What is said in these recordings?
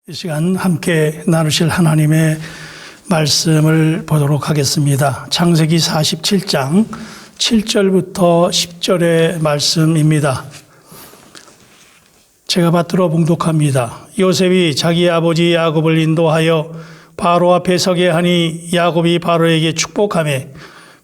이 시간 함께 나누실 하나님의 말씀을 보도록 하겠습니다. 창세기 47장 7절부터 10절의 말씀입니다. 제가 받들어 봉독합니다. 요셉이 자기 아버지 야곱을 인도하여 바로 앞에 서게 하니 야곱이 바로에게 축복하며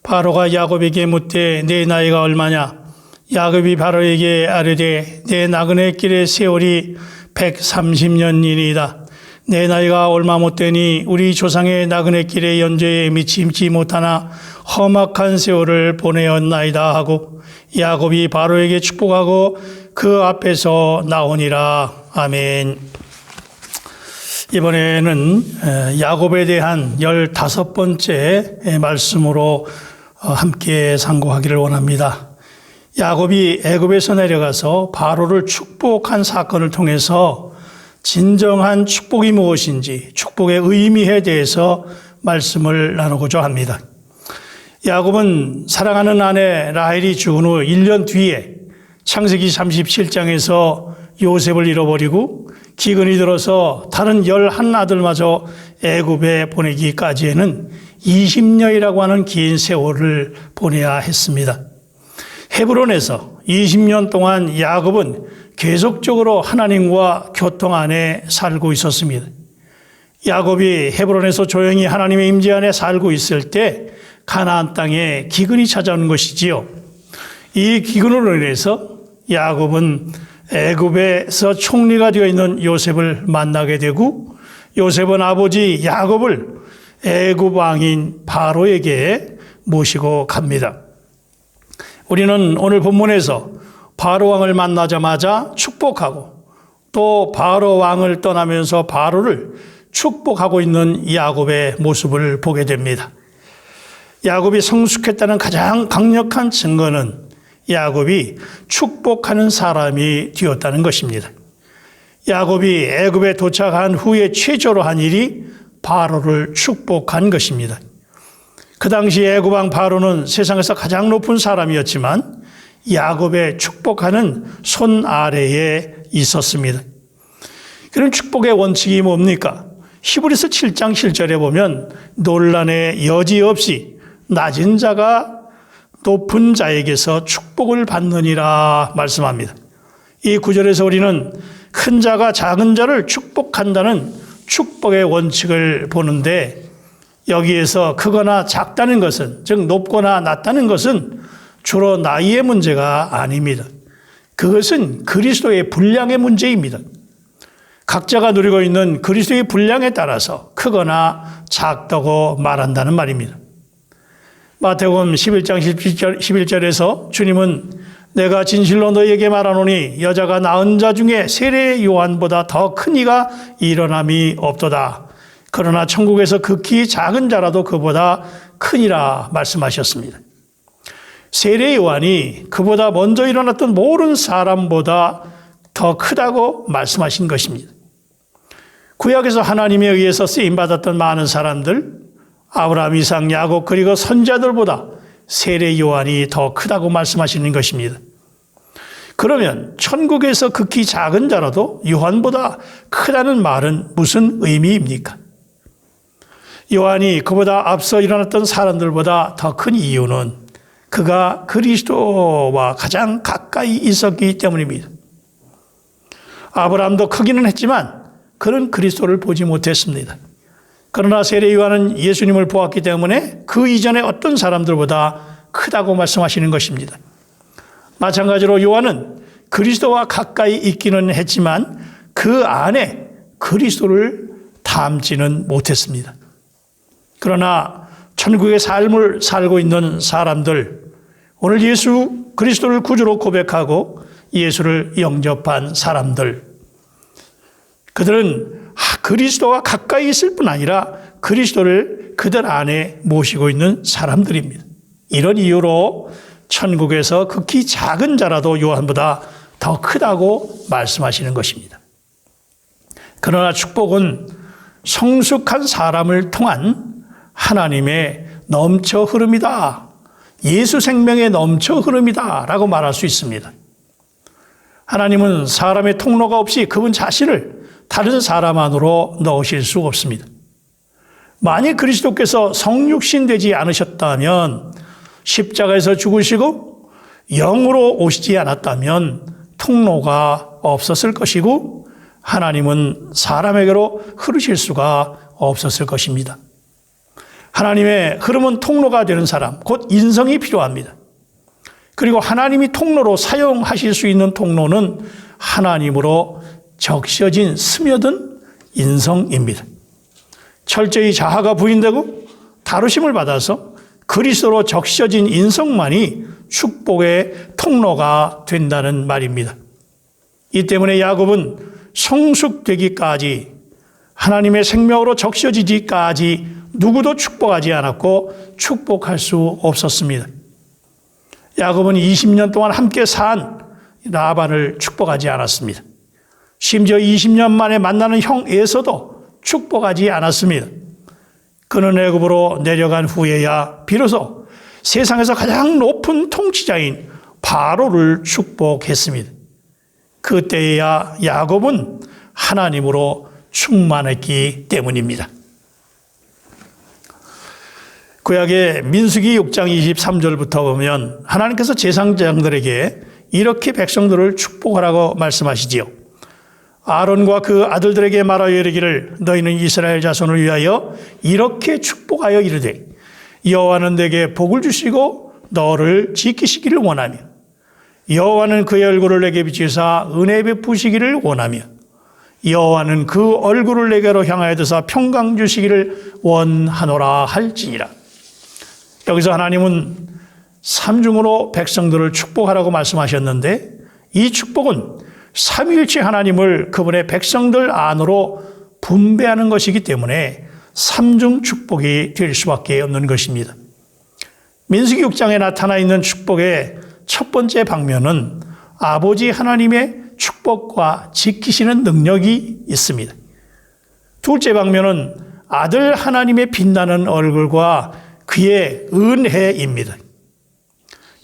바로가 야곱에게 묻되 내 나이가 얼마냐? 야곱이 바로에게 아뢰되 내 나그네 길의 세월이 130년이니이다. 내 나이가 얼마 못되니 우리 조상의 나그네 길의 연좌에 미치지 못하나 험악한 세월을 보내었나이다 하고 야곱이 바로에게 축복하고 그 앞에서 나오니라. 아멘. 이번에는 야곱에 대한 15번째 말씀으로 함께 상고하기를 원합니다. 야곱이 애굽에서 내려가서 바로를 축복한 사건을 통해서 진정한 축복이 무엇인지, 축복의 의미에 대해서 말씀을 나누고자 합니다. 야곱은 사랑하는 아내 라헬이 죽은 후 1년 뒤에 창세기 37장에서 요셉을 잃어버리고 기근이 들어서 다른 11아들마저 애굽에 보내기까지에는 20년이라고 하는 긴 세월을 보내야 했습니다. 헤브론에서 20년 동안 야곱은 계속적으로 하나님과 교통 안에 살고 있었습니다. 야곱이 헤브론에서 조용히 하나님의 임재 안에 살고 있을 때 가나안 땅에 기근이 찾아오는 것이지요. 이 기근으로 인해서 야곱은 애굽에서 총리가 되어 있는 요셉을 만나게 되고 요셉은 아버지 야곱을 애굽 왕인 바로에게 모시고 갑니다. 우리는 오늘 본문에서 바로 왕을 만나자마자 축복하고 또 바로 왕을 떠나면서 바로를 축복하고 있는 야곱의 모습을 보게 됩니다. 야곱이 성숙했다는 가장 강력한 증거는 야곱이 축복하는 사람이 되었다는 것입니다. 야곱이 애굽에 도착한 후에 최초로 한 일이 바로를 축복한 것입니다. 그 당시 애굽 왕 바로는 세상에서 가장 높은 사람이었지만 야곱의 축복하는 손 아래에 있었습니다. 그런 축복의 원칙이 뭡니까? 히브리서 7장 7절에 보면 논란의 여지 없이 낮은 자가 높은 자에게서 축복을 받느니라 말씀합니다. 이 구절에서 우리는 큰 자가 작은 자를 축복한다는 축복의 원칙을 보는데 여기에서 크거나 작다는 것은, 즉 높거나 낮다는 것은 주로 나이의 문제가 아닙니다. 그것은 그리스도의 분량의 문제입니다. 각자가 누리고 있는 그리스도의 분량에 따라서 크거나 작다고 말한다는 말입니다. 마태복음 11장 11절에서 주님은 내가 진실로 너희에게 말하노니 여자가 낳은 자 중에 세례 요한보다 더 큰 이가 일어남이 없도다. 그러나 천국에서 극히 작은 자라도 그보다 크니라 말씀하셨습니다. 세례 요한이 그보다 먼저 일어났던 모든 사람보다 더 크다고 말씀하신 것입니다. 구약에서 하나님에 의해서 쓰임받았던 많은 사람들, 아브라함, 이삭, 야곱 그리고 선자들보다 세례 요한이 더 크다고 말씀하시는 것입니다. 그러면 천국에서 극히 작은 자라도 요한보다 크다는 말은 무슨 의미입니까? 요한이 그보다 앞서 일어났던 사람들보다 더 큰 이유는 그가 그리스도와 가장 가까이 있었기 때문입니다. 아브라함도 크기는 했지만 그는 그리스도를 보지 못했습니다. 그러나 세례 요한은 예수님을 보았기 때문에 그 이전에 어떤 사람들보다 크다고 말씀하시는 것입니다. 마찬가지로 요한은 그리스도와 가까이 있기는 했지만 그 안에 그리스도를 담지는 못했습니다. 그러나 천국의 삶을 살고 있는 사람들, 오늘 예수 그리스도를 구주로 고백하고 예수를 영접한 사람들, 그들은 그리스도와 가까이 있을 뿐 아니라 그리스도를 그들 안에 모시고 있는 사람들입니다. 이런 이유로 천국에서 극히 작은 자라도 요한보다 더 크다고 말씀하시는 것입니다. 그러나 축복은 성숙한 사람을 통한 하나님의 넘쳐 흐름이다. 예수 생명의 넘쳐 흐름이다 라고 말할 수 있습니다. 하나님은 사람의 통로가 없이 그분 자신을 다른 사람 안으로 넣으실 수 없습니다. 만약 그리스도께서 성육신 되지 않으셨다면, 십자가에서 죽으시고 영으로 오시지 않았다면 통로가 없었을 것이고 하나님은 사람에게로 흐르실 수가 없었을 것입니다. 하나님의 흐름은 통로가 되는 사람, 곧 인성이 필요합니다. 그리고 하나님이 통로로 사용하실 수 있는 통로는 하나님으로 적셔진 스며든 인성입니다. 철저히 자아가 부인되고 다루심을 받아서 그리스도로 적셔진 인성만이 축복의 통로가 된다는 말입니다. 이 때문에 야곱은 성숙되기까지, 하나님의 생명으로 적셔지기까지 누구도 축복하지 않았고 축복할 수 없었습니다. 야곱은 20년 동안 함께 산 라반을 축복하지 않았습니다. 심지어 20년 만에 만나는 형 에서도 축복하지 않았습니다. 그는 애굽으로 내려간 후에야 비로소 세상에서 가장 높은 통치자인 바로를 축복했습니다. 그때야 야곱은 하나님으로 충만했기 때문입니다. 구약의 민수기 6장 23절부터 보면 하나님께서 제사장들에게 이렇게 백성들을 축복하라고 말씀하시지요. 아론과 그 아들들에게 말하여 이르기를 너희는 이스라엘 자손을 위하여 이렇게 축복하여 이르되 여호와는 내게 복을 주시고 너를 지키시기를 원하며 여호와는 그의 얼굴을 내게 비추사 은혜 베푸시기를 원하며 여호와는 그 얼굴을 내게로 향하여 드사 평강 주시기를 원하노라 할지니라. 여기서 하나님은 삼중으로 백성들을 축복하라고 말씀하셨는데 이 축복은 삼위일체 하나님을 그분의 백성들 안으로 분배하는 것이기 때문에 삼중 축복이 될 수밖에 없는 것입니다. 민수기 6장에 나타나 있는 축복의 첫 번째 방면은 아버지 하나님의 축복과 지키시는 능력이 있습니다. 둘째 방면은 아들 하나님의 빛나는 얼굴과 그의 은혜입니다.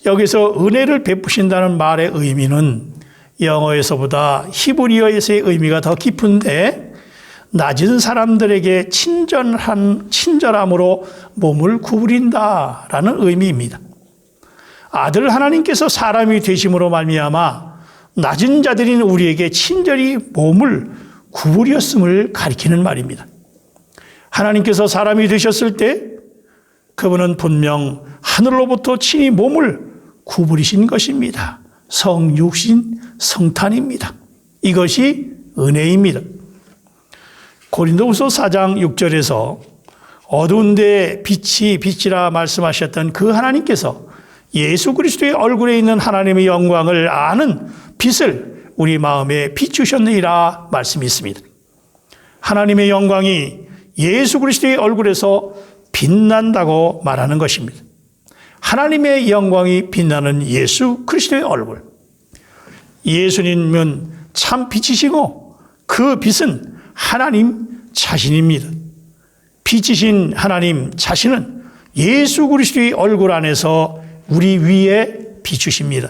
여기서 은혜를 베푸신다는 말의 의미는 영어에서보다 히브리어에서의 의미가 더 깊은데 낮은 사람들에게 친절함으로 몸을 구부린다라는 의미입니다. 아들 하나님께서 사람이 되심으로 말미암아 낮은 자들인 우리에게 친절히 몸을 구부렸음을 가리키는 말입니다. 하나님께서 사람이 되셨을 때 그분은 분명 하늘로부터 친히 몸을 구부리신 것입니다. 성육신, 성탄입니다. 이것이 은혜입니다. 고린도후서 4장 6절에서 어두운 데 빛이 빛이라 말씀하셨던 그 하나님께서 예수 그리스도의 얼굴에 있는 하나님의 영광을 아는 빛을 우리 마음에 비추셨느니라 말씀이 있습니다. 하나님의 영광이 예수 그리스도의 얼굴에서 빛난다고 말하는 것입니다. 하나님의 영광이 빛나는 예수 그리스도의 얼굴. 예수님은 참 빛이시고 그 빛은 하나님 자신입니다. 빛이신 하나님 자신은 예수 그리스도의 얼굴 안에서 우리 위에 비추십니다.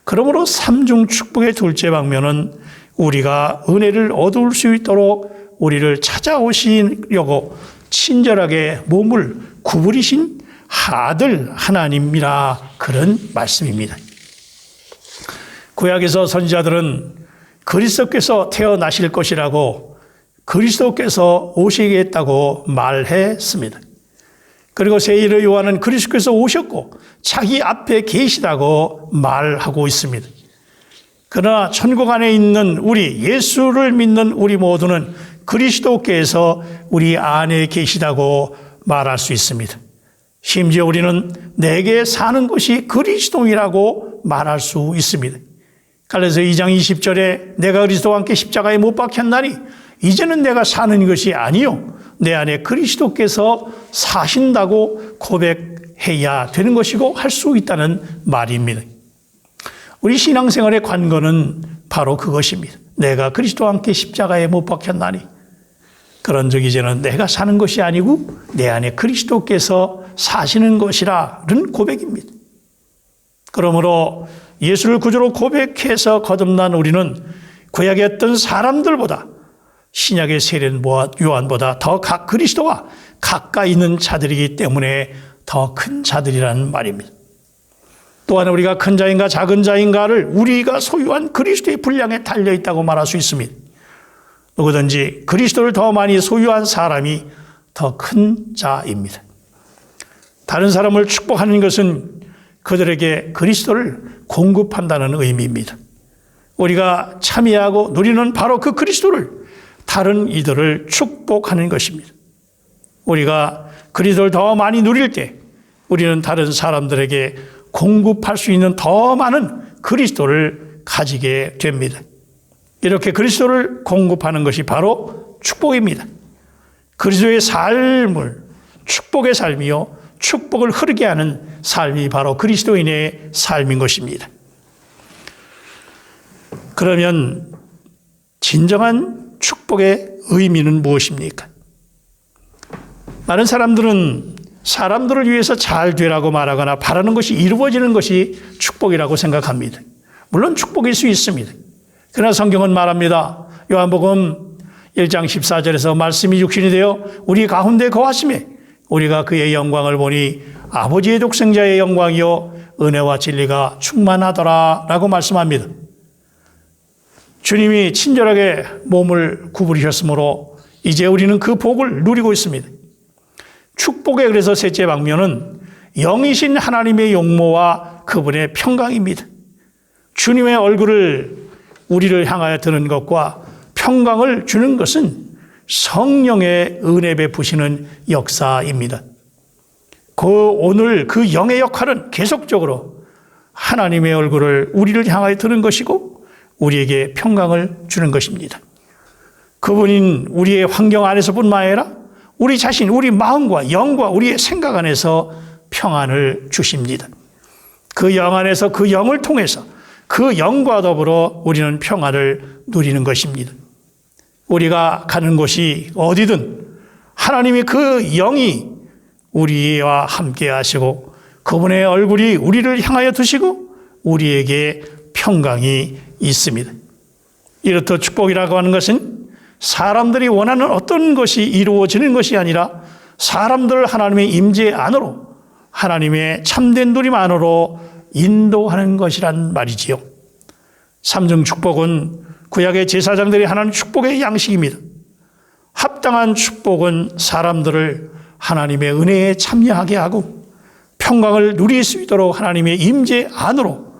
그러므로 삼중 축복의 둘째 방면은 우리가 은혜를 얻을 수 있도록 우리를 찾아오시려고 친절하게 몸을 구부리신 아들 하나님이라 그런 말씀입니다. 구약에서 선지자들은 그리스도께서 태어나실 것이라고 그리스도께서 오시겠다고 말했습니다. 그리고 새1의 요한은 그리스도께서 오셨고 자기 앞에 계시다고 말하고 있습니다. 그러나 천국 안에 있는 우리 예수를 믿는 우리 모두는 그리스도께서 우리 안에 계시다고 말할 수 있습니다. 심지어 우리는 내게 사는 것이 그리스도이라고 말할 수 있습니다. 갈라디아서 2장 20절에 내가 그리스도와 함께 십자가에 못 박혔나니 이제는 내가 사는 것이 아니요 내 안에 그리스도께서 사신다고 고백해야 되는 것이고 할 수 있다는 말입니다. 우리 신앙생활의 관건은 바로 그것입니다. 내가 그리스도와 함께 십자가에 못 박혔나니 그런 적 이제는 내가 사는 것이 아니고 내 안에 그리스도께서 사시는 것이라는 고백입니다. 그러므로 예수를 구주로 고백해서 거듭난 우리는 구약의 어떤 사람들보다 신약의 세례 요한보다 더 그리스도와 가까이 있는 자들이기 때문에 더 큰 자들이라는 말입니다. 또한 우리가 큰 자인가 작은 자인가를 우리가 소유한 그리스도의 분량에 달려있다고 말할 수 있습니다. 누구든지 그리스도를 더 많이 소유한 사람이 더 큰 자입니다. 다른 사람을 축복하는 것은 그들에게 그리스도를 공급한다는 의미입니다. 우리가 참여하고 누리는 바로 그 그리스도를 다른 이들을 축복하는 것입니다. 우리가 그리스도를 더 많이 누릴 때 우리는 다른 사람들에게 공급할 수 있는 더 많은 그리스도를 가지게 됩니다. 이렇게 그리스도를 공급하는 것이 바로 축복입니다. 그리스도의 삶을 축복의 삶이요 축복을 흐르게 하는 삶이 바로 그리스도인의 삶인 것입니다. 그러면 진정한 축복의 의미는 무엇입니까? 많은 사람들은 사람들을 위해서 잘 되라고 말하거나 바라는 것이 이루어지는 것이 축복이라고 생각합니다. 물론 축복일 수 있습니다. 그러나 성경은 말합니다. 요한복음 1장 14절에서 말씀이 육신이 되어 우리 가운데 거하심에 우리가 그의 영광을 보니 아버지의 독생자의 영광이요 은혜와 진리가 충만하더라 라고 말씀합니다. 주님이 친절하게 몸을 구부리셨으므로 이제 우리는 그 복을 누리고 있습니다. 축복의 그래서 셋째 방면은 영이신 하나님의 용모와 그분의 평강입니다. 주님의 얼굴을 우리를 향하여 드는 것과 평강을 주는 것은 성령의 은혜 베푸시는 역사입니다. 오늘 그 영의 역할은 계속적으로 하나님의 얼굴을 우리를 향하여 드는 것이고 우리에게 평강을 주는 것입니다. 그분인 우리의 환경 안에서뿐만 아니라 우리 자신, 우리 마음과 영과 우리의 생각 안에서 평안을 주십니다. 그 영 안에서 그 영을 통해서 그 영과 더불어 우리는 평안을 누리는 것입니다. 우리가 가는 곳이 어디든 하나님이 그 영이 우리와 함께 하시고 그분의 얼굴이 우리를 향하여 두시고 우리에게 평강이 있습니다. 이렇듯 축복이라고 하는 것은 사람들이 원하는 어떤 것이 이루어지는 것이 아니라 사람들을 하나님의 임재 안으로 하나님의 참된 누림 안으로 인도하는 것이란 말이지요. 삼중 축복은 구약의 제사장들이 하나님 축복의 양식입니다. 합당한 축복은 사람들을 하나님의 은혜에 참여하게 하고 평강을 누릴 수 있도록 하나님의 임재 안으로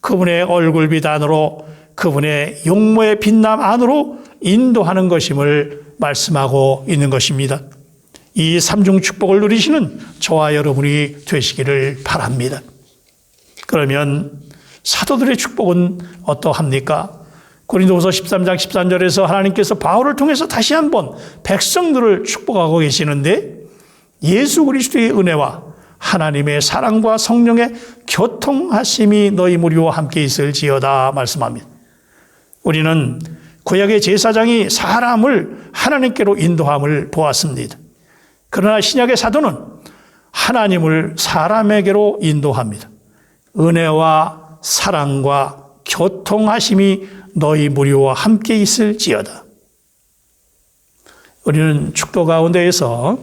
그분의 얼굴빛 안으로 그분의 용모의 빛남 안으로 인도하는 것임을 말씀하고 있는 것입니다. 이 삼중 축복을 누리시는 저와 여러분이 되시기를 바랍니다. 그러면 사도들의 축복은 어떠합니까? 고린도후서 13장 13절에서 하나님께서 바울을 통해서 다시 한번 백성들을 축복하고 계시는데 예수 그리스도의 은혜와 하나님의 사랑과 성령의 교통하심이 너희 무리와 함께 있을지어다 말씀합니다. 우리는 구약의 제사장이 사람을 하나님께로 인도함을 보았습니다. 그러나 신약의 사도는 하나님을 사람에게로 인도합니다. 은혜와 사랑과 교통하심이 너희 무리와 함께 있을지어다. 우리는 축도 가운데에서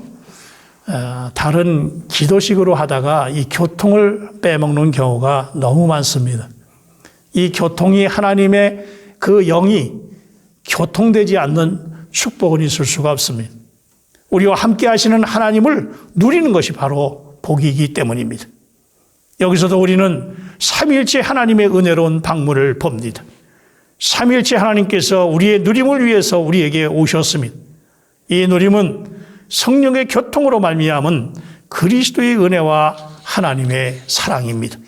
다른 기도식으로 하다가 이 교통을 빼먹는 경우가 너무 많습니다. 이 교통이 하나님의 그 영이 교통되지 않는 축복은 있을 수가 없습니다. 우리와 함께 하시는 하나님을 누리는 것이 바로 복이기 때문입니다. 여기서도 우리는 삼위일체 하나님의 은혜로운 방문을 봅니다. 삼위일체 하나님께서 우리의 누림을 위해서 우리에게 오셨습니다. 이 누림은 성령의 교통으로 말미암은 그리스도의 은혜와 하나님의 사랑입니다.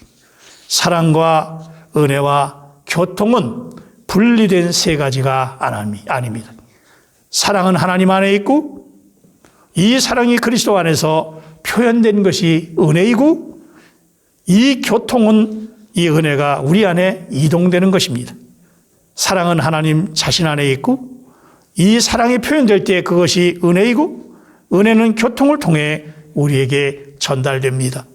사랑과 은혜와 교통은 분리된 세 가지가 아닙니다. 사랑은 하나님 안에 있고 이 사랑이 그리스도 안에서 표현된 것이 은혜이고 이 교통은 이 은혜가 우리 안에 이동되는 것입니다. 사랑은 하나님 자신 안에 있고 이 사랑이 표현될 때 그것이 은혜이고 은혜는 교통을 통해 우리에게 전달됩니다.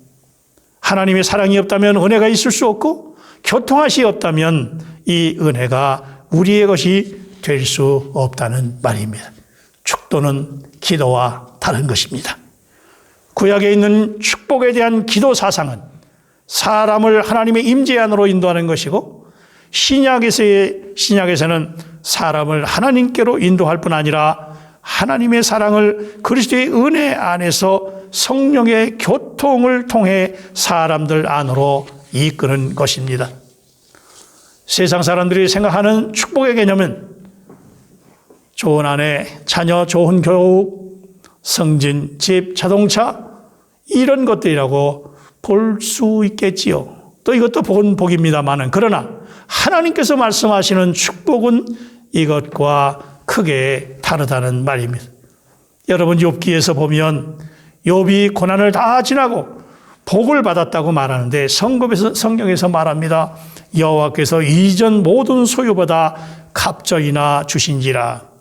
하나님의 사랑이 없다면 은혜가 있을 수 없고 교통하시 없다면 이 은혜가 우리의 것이 될 수 없다는 말입니다. 축도는 기도와 다른 것입니다. 구약에 있는 축복에 대한 기도 사상은 사람을 하나님의 임재 안으로 인도하는 것이고, 신약에서는 사람을 하나님께로 인도할 뿐 아니라 하나님의 사랑을 그리스도의 은혜 안에서 성령의 교통을 통해 사람들 안으로 이끄는 것입니다. 세상 사람들이 생각하는 축복의 개념은 좋은 아내, 자녀, 좋은 교육, 승진, 집, 자동차 이런 것들이라고 볼 수 있겠지요. 또 이것도 복입니다마는, 그러나 하나님께서 말씀하시는 축복은 이것과 크게 다르다는 말입니다. 여러분, 욥기에서 보면 욥이 고난을 다 지나고 복을 받았다고 말하는데 성경에서 말합니다. 여호와께서 이전 모든 소유보다 갑절이나 주신지라.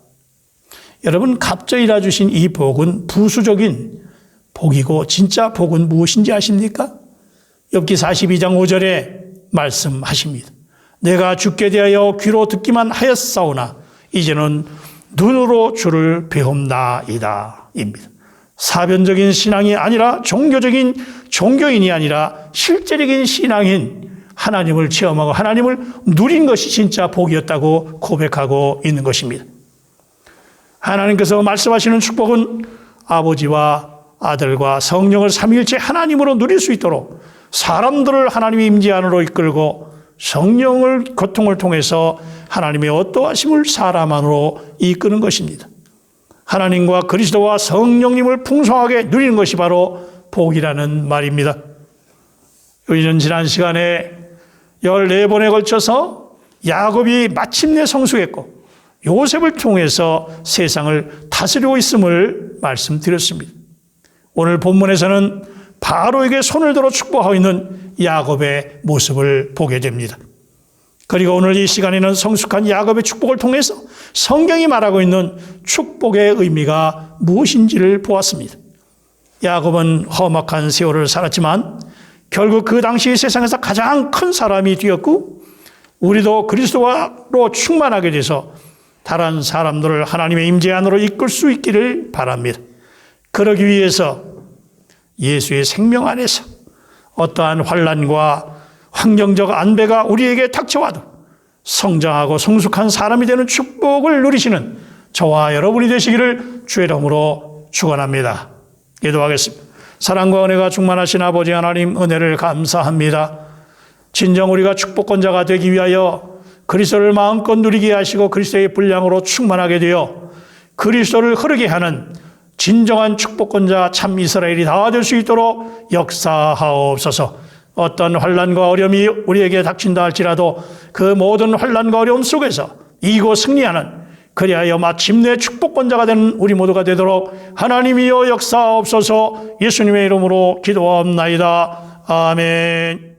여러분, 갑절이나 주신 이 복은 부수적인 복이고 진짜 복은 무엇인지 아십니까? 욥기 42장 5절에 말씀하십니다. 내가 주께 대하여 귀로 듣기만 하였사오나 이제는 눈으로 주를 배움나이다 입니다. 사변적인 신앙이 아니라 종교인이 아니라 실제적인 신앙인, 하나님을 체험하고 하나님을 누린 것이 진짜 복이었다고 고백하고 있는 것입니다. 하나님께서 말씀하시는 축복은 아버지와 아들과 성령을 삼위일체 하나님으로 누릴 수 있도록 사람들을 하나님의 임재 안으로 이끌고 성령을 고통을 통해서 하나님의 어떠하심을 사람 안으로 이끄는 것입니다. 하나님과 그리스도와 성령님을 풍성하게 누리는 것이 바로 복이라는 말입니다. 우리는 지난 시간에 14번에 걸쳐서 야곱이 마침내 성숙했고 요셉을 통해서 세상을 다스리고 있음을 말씀드렸습니다. 오늘 본문에서는 바로에게 손을 들어 축복하고 있는 야곱의 모습을 보게 됩니다. 그리고 오늘 이 시간에는 성숙한 야곱의 축복을 통해서 성경이 말하고 있는 축복의 의미가 무엇인지를 보았습니다. 야곱은 험악한 세월을 살았지만 결국 그 당시 세상에서 가장 큰 사람이 되었고, 우리도 그리스도로 충만하게 돼서 다른 사람들을 하나님의 임재 안으로 이끌 수 있기를 바랍니다. 그러기 위해서 예수의 생명 안에서 어떠한 환난과 환경적 안배가 우리에게 닥쳐와도 성장하고 성숙한 사람이 되는 축복을 누리시는 저와 여러분이 되시기를 주의 이름으로 축원합니다. 기도하겠습니다. 사랑과 은혜가 충만하신 아버지 하나님, 은혜를 감사합니다. 진정 우리가 축복권자가 되기 위하여 그리스도를 마음껏 누리게 하시고 그리스도의 분량으로 충만하게 되어 그리스도를 흐르게 하는 진정한 축복권자 참 이스라엘이 다 될 수 있도록 역사하옵소서. 어떤 환난과 어려움이 우리에게 닥친다 할지라도 그 모든 환난과 어려움 속에서 이기고 승리하는, 그리하여 마침내 축복권자가 되는 우리 모두가 되도록 하나님이여 역사하옵소서. 예수님의 이름으로 기도하옵나이다. 아멘.